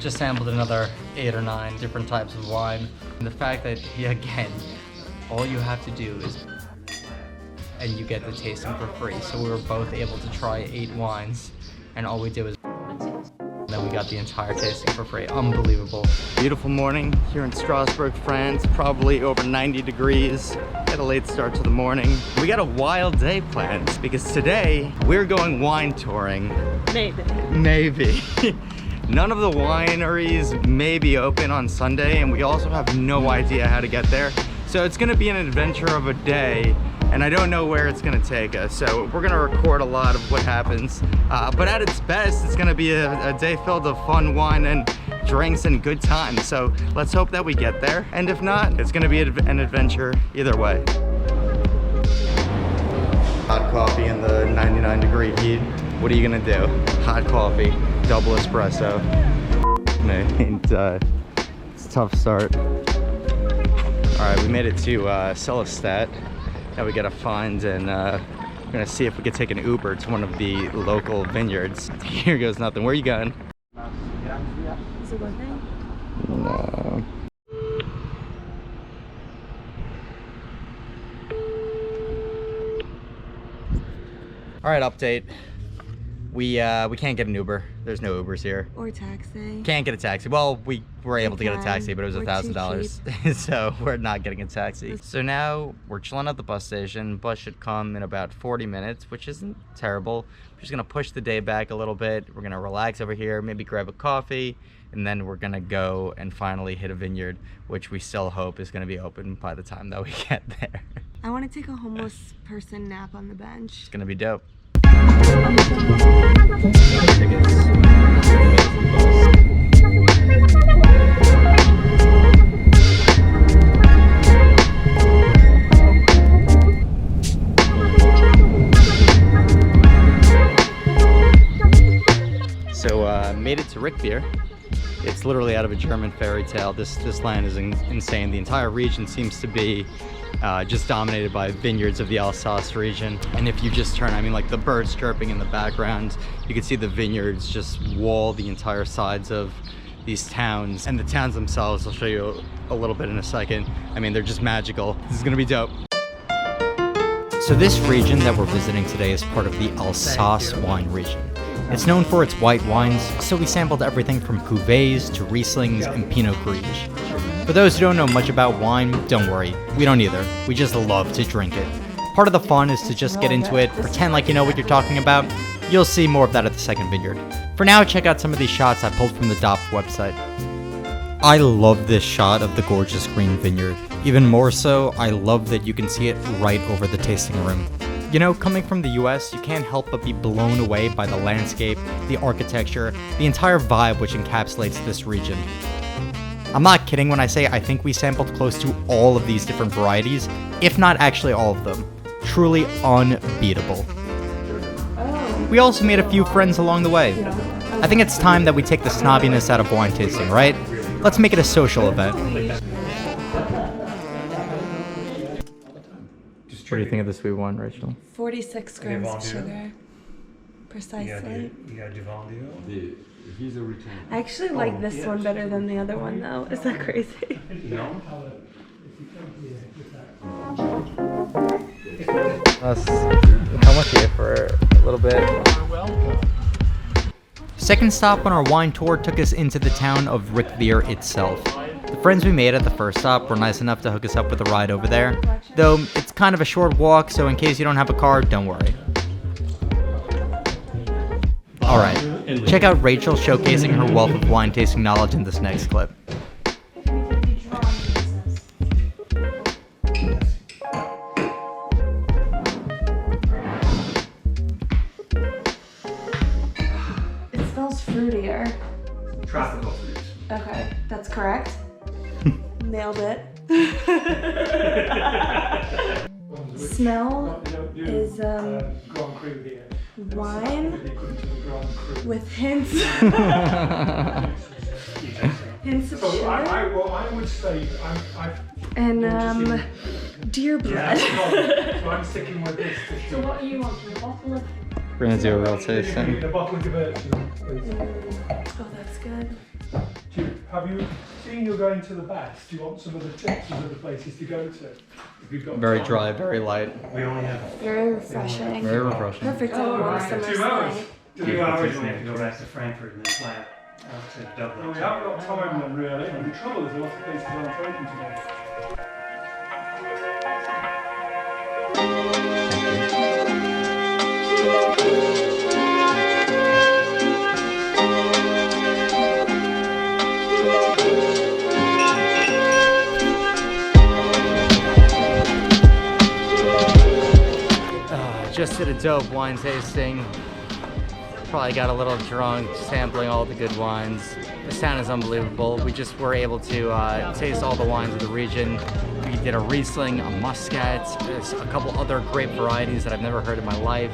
just sampled another 8 or 9 different types of wine. And the fact that, again, all you have to do is, and you get the tasting for free. So we were both able to try 8 wines, and all we did was, and then we got the entire tasting for free. Unbelievable. Beautiful morning here in Strasbourg, France. Probably over 90 degrees. Had a late start to the morning. We got a wild day planned because today we're going wine touring. Maybe. None of the wineries may be open on Sunday, and we also have no idea how to get there. So it's gonna be an adventure of a day, and I don't know where it's gonna take us. So we're gonna record a lot of what happens. But at its best, it's gonna be a day filled of fun wine and drinks and good times. So let's hope that we get there. And if not, it's gonna be an adventure either way. Hot coffee in the 99-degree heat. What are you gonna do? Hot coffee, double espresso. And it's a tough start. All right, we made it to Alsace. Now we gotta find and we're gonna see if we could take an Uber to one of the local vineyards. Here goes nothing. Where are you going? Is it one thing? No. All right, update. We can't get an Uber. There's no Ubers here. Or taxi. Can't get a taxi. Well, we were able to get a taxi, but it was $1,000. So we're not getting a taxi. So now we're chilling at the bus station. Bus should come in about 40 minutes, which isn't terrible. We're just gonna push the day back a little bit. We're gonna relax over here, maybe grab a coffee, and then we're gonna go and finally hit a vineyard, which we still hope is gonna be open by the time that we get there. I want to take a homeless person nap on the bench. It's gonna be dope. So made it to Riquewihr. It's literally out of a German fairy tale. This land is insane. The entire region seems to be just dominated by vineyards of the Alsace region. And if you just turn, I mean, like the birds chirping in the background, you can see the vineyards just wall the entire sides of these towns. And the towns themselves, I'll show you a little bit in a second. I mean, they're just magical. This is gonna be dope. So this region that we're visiting today is part of the Alsace wine region. It's known for its white wines, so we sampled everything from cuvées to Rieslings and Pinot Gris. For those who don't know much about wine, don't worry, we don't either. We just love to drink it. Part of the fun is to just get into it, pretend like you know what you're talking about. You'll see more of that at the second vineyard. For now, check out some of these shots I pulled from the Dopff website. I love this shot of the gorgeous green vineyard. Even more so, I love that you can see it right over the tasting room. You know, coming from the US, you can't help but be blown away by the landscape, the architecture, the entire vibe which encapsulates this region. I'm not kidding when I say I think we sampled close to all of these different varieties, if not actually all of them. Truly unbeatable. We also made a few friends along the way. I think it's time that we take the snobbiness out of wine tasting, right? Let's make it a social event. What do you think of the sweet wine, Rachel? 46 grams of sugar. Precisely. I actually like this one better than the other one, though. Is that crazy? No. How much you for a little bit? Second stop on our wine tour took us into the town of Riquewihr itself. The friends we made at the first stop were nice enough to hook us up with a ride over there, though it's kind of a short walk, so in case you don't have a car, don't worry. Alright, check out Rachel showcasing her wealth of wine tasting knowledge in this next clip. It smells fruitier. Tropical fruit. Okay, that's correct. Nailed it. Smell is wine with hints hints of sugar. I would say and deer blood. so I'm sticking with this. So what do you want? A bottle of? We're gonna do a real tasting. A bottle of Gewürzen. Oh, that's good. have you seen you're going to the best? Do you want some of the tips of other places to go to? If you've got Very time? dry, very light. We only have Very refreshing. Very refreshing. Perfect on a warm summer's 2 hours. night. 2 hours. We have to go back to Frankfurt and then fly out to Dublin. Well, we haven't got time then, really. And the trouble is, a lot of places aren't open today. Just did a dope wine tasting. Probably got a little drunk sampling all the good wines. This town is unbelievable. We just were able to taste all the wines of the region. We did a Riesling, a Muscat, there's a couple other grape varieties that I've never heard in my life.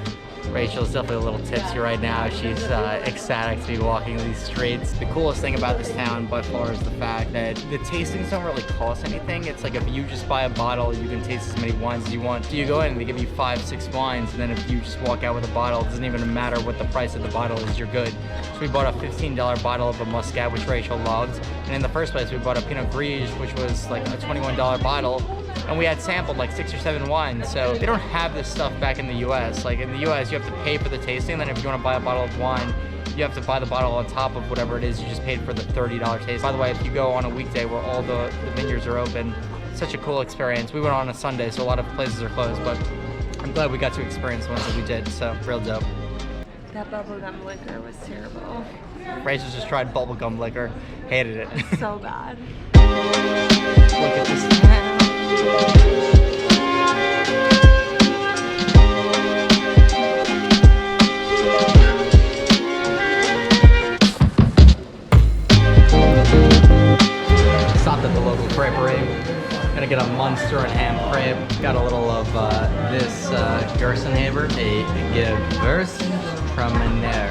Rachel's definitely a little tipsy right now. She's ecstatic to be walking these streets. The coolest thing about this town by far is the fact that the tastings don't really cost anything. It's like if you just buy a bottle, you can taste as many wines as you want. You go in and they give you 5, 6 wines, and then if you just walk out with a bottle, it doesn't even matter what the price of the bottle is, you're good. So we bought a $15 bottle of a Muscat, which Rachel loved. And in the first place, we bought a Pinot Gris, which was like a $21 bottle. And we had sampled like 6 or 7 wines, so they don't have this stuff back in the US. Like in the US, you have to pay for the tasting, then if you want to buy a bottle of wine, you have to buy the bottle on top of whatever it is you just paid for the $30 taste. By the way, if you go on a weekday where all the vineyards are open, it's such a cool experience. We went on a Sunday, so a lot of places are closed, but I'm glad we got to experience the ones that we did, so real dope. That bubblegum liquor was terrible. Rachel just tried bubblegum liquor, hated it. So bad. Look at this town. Stopped at the local creperie. Gonna get a Munster and ham crepe. Got a little of this Gerstenhaber, a Gewürztraminer.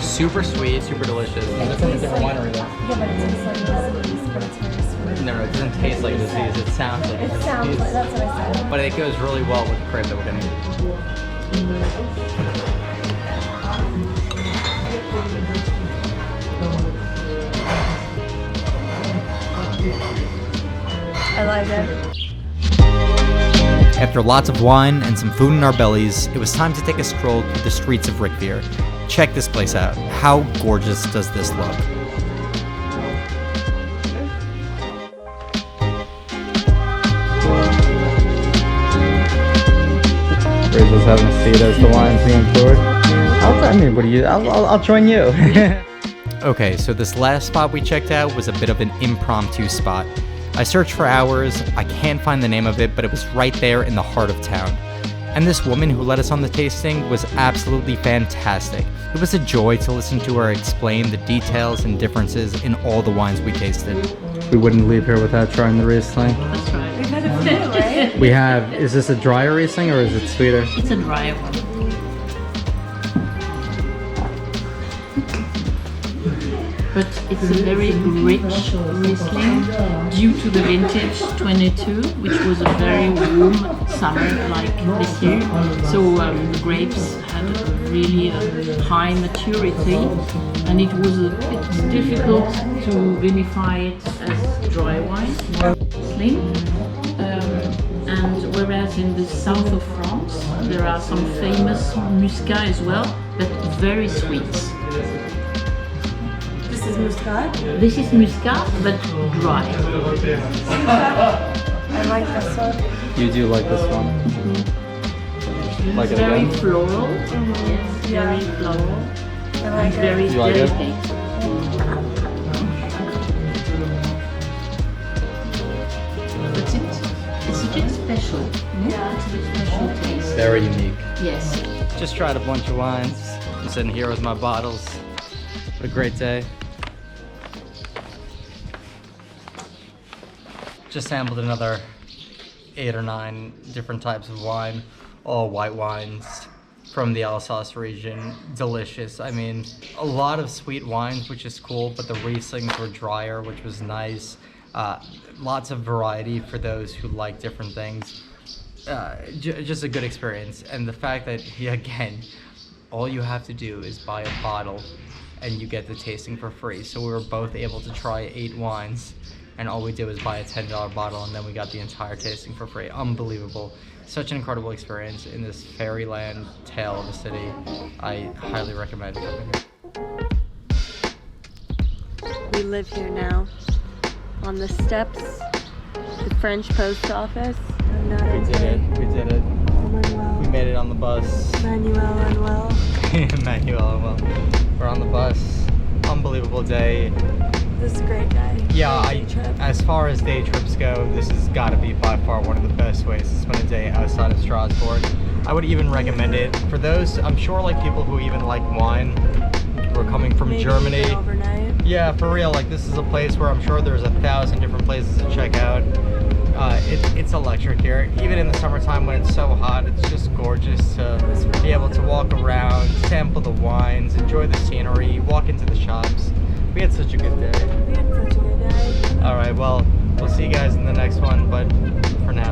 Super sweet, super delicious. It's from a different winery though. Yeah, but it tastes like disease, but it's very sweet. No, it doesn't taste like disease. It sounds like It disease. sounds like, that's what I said. But it goes really well with the crepe that we're gonna eat. I like it. After lots of wine and some food in our bellies, it was time to take a stroll through the streets of Riquewihr. Check this place out. How gorgeous does this look? Rachel's having a seat as the wine's being poured. I'll join you. Okay, so this last spot we checked out was a bit of an impromptu spot. I searched for hours, I can't find the name of it, but it was right there in the heart of town. And this woman who led us on the tasting was absolutely fantastic. It was a joy to listen to her explain the details and differences in all the wines we tasted. We wouldn't leave here without trying the Riesling. That's right. We've had a few, right? We have, is this a drier Riesling or is it sweeter? It's a dry one. But it's a very rich Riesling due to the vintage 22, which was a very warm summer like this year. So the grapes had a really high maturity, and it was a bit difficult to vinify it as dry wine, Riesling. And whereas in the south of France there are some famous Muscat as well, but very sweet. This is Muscat. This is Muscat, but dry. I like this one. You do like this one? Like it Very again? floral. Yes, Yeah. very floral. I like it. Very You like it? delicate. But it's a bit special. Yeah. It's a bit special taste. Very unique. Yes. Just tried a bunch of wines. I'm sitting here with my bottles. What a great day. Just sampled another 8 or 9 different types of wine, all white wines from the Alsace region. Delicious. I mean, a lot of sweet wines, which is cool, but the Rieslings were drier, which was nice. Lots of variety for those who like different things. Just a good experience. And the fact that, again, all you have to do is buy a bottle and you get the tasting for free. So we were both able to try 8 wines, and all we did was buy a $10 bottle, and then we got the entire tasting for free. Unbelievable. Such an incredible experience in this fairyland tale of a city. I highly recommend coming here. We live here now, on the steps, the French post office. I'm not We did it. We did it. Emmanuel. We made it on the bus. Emmanuel unwell. Emmanuel, well, we're on the bus. Unbelievable day. This is a great day. Yeah, Great day trip. as far as day trips go, this has got to be by far one of the best ways to spend a day outside of Strasbourg. I would even recommend it for those, I'm sure, like people who even like wine, who are coming from Maybe Germany. even overnight. Yeah, for real, like this is a place where I'm sure there's 1,000 different places to check out. It's electric here. Even in the summertime when it's so hot, it's just gorgeous to be able to walk around, sample the wines, enjoy the scenery, walk into the shops. We had such a good day. We had such a good day. All right, well, we'll see you guys in the next one, but for now.